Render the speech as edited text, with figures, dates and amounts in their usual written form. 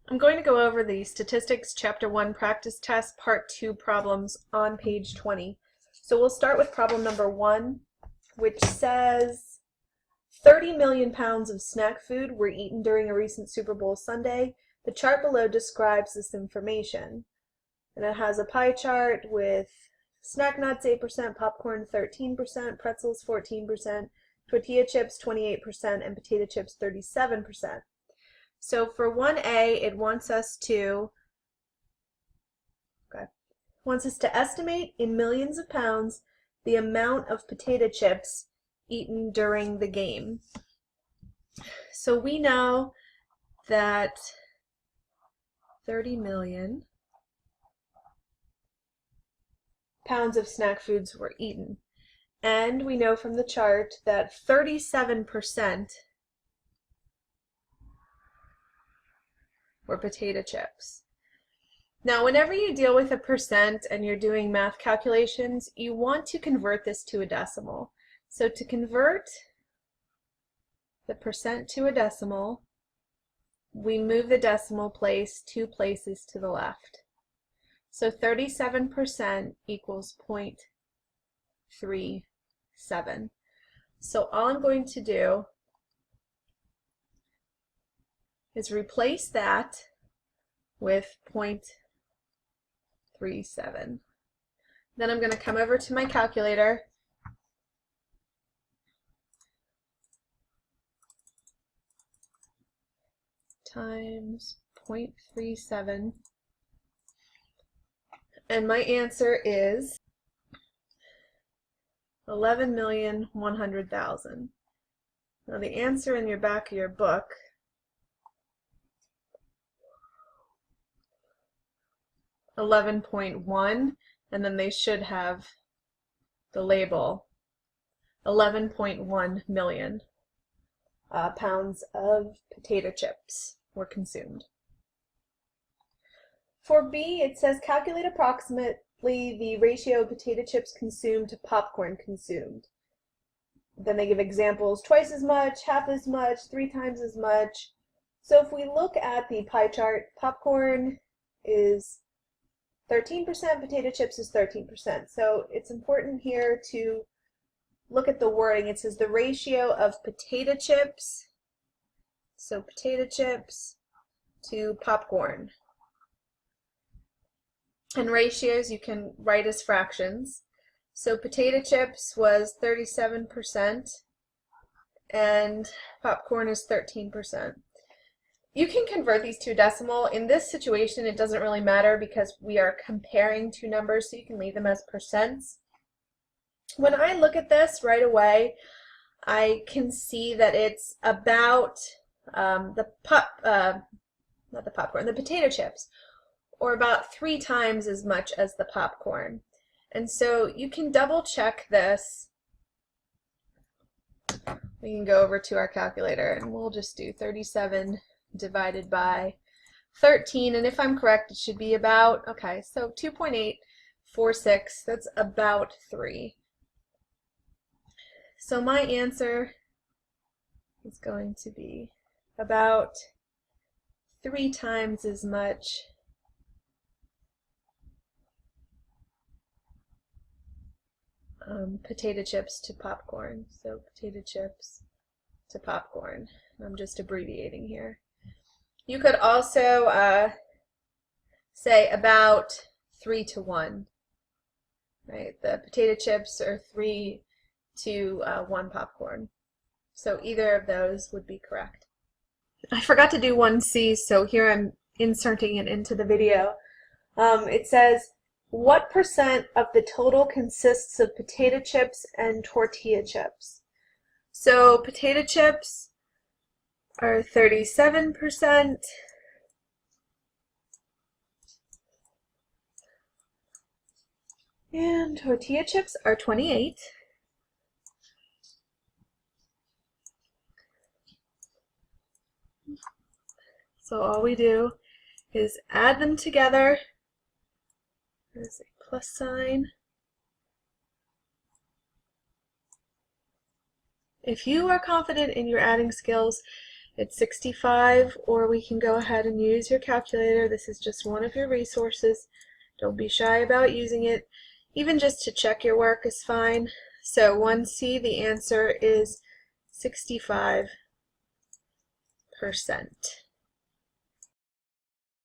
I'm going to go over the Statistics Chapter 1 Practice Test Part 2 problems on page 20. So we'll start with problem number 1, which says 30 million pounds of snack food were eaten during a recent Super Bowl Sunday. The chart below describes this information. And it has a pie chart with snack nuts 8%, popcorn 13%, pretzels 14%, tortilla chips 28%, and potato chips 37%. So for 1A, it wants us to estimate in millions of pounds the amount of potato chips eaten during the game. So we know that 30 million pounds of snack foods were eaten. And we know from the chart that 37% were potato chips. Now, whenever you deal with a percent and you're doing math calculations, you want to convert this to a decimal. So to convert the percent to a decimal, we move the decimal place 2 places to the left. So 37% equals 0.37. So all I'm going to do is replace that with 0.37. Then I'm going to come over to my calculator times 0.37, and my answer is 11,100,000. Now the answer in your back of your book $11.1, and then they should have the label 11.1 million pounds of potato chips were consumed. For B, it says calculate approximately the ratio of potato chips consumed to popcorn consumed. Then they give examples: twice as much, half as much, 3 times as much. So if we look at the pie chart, popcorn is 13%, potato chips is 13%. So it's important here to look at the wording. It says the ratio of potato chips, so potato chips to popcorn. And ratios you can write as fractions. So potato chips was 37% and popcorn is 13%. You can convert these to a decimal. In this situation, it doesn't really matter because we are comparing two numbers, so you can leave them as percents. When I look at this right away, I can see that it's about the potato chips, or about 3 times as much as the popcorn. And so you can double check this. We can go over to our calculator and we'll just do 37 divided by 13, and if I'm correct, it should be about, okay, so 2.846, that's about 3. So my answer is going to be about 3 times as much potato chips to popcorn. So potato chips to popcorn. I'm just abbreviating here. You could also say about 3 to 1. Right? The potato chips are 3 to 1 popcorn. So either of those would be correct. I forgot to do 1C, so here I'm inserting it into the video. It says, what percent of the total consists of potato chips and tortilla chips? So potato chips are 37%. And tortilla chips are 28. So all we do is add them together. There's a plus sign. If you are confident in your adding skills, it's 65, or we can go ahead and use your calculator. This is just one of your resources. Don't be shy about using it. Even just to check your work is fine. So 1C, the answer is 65%.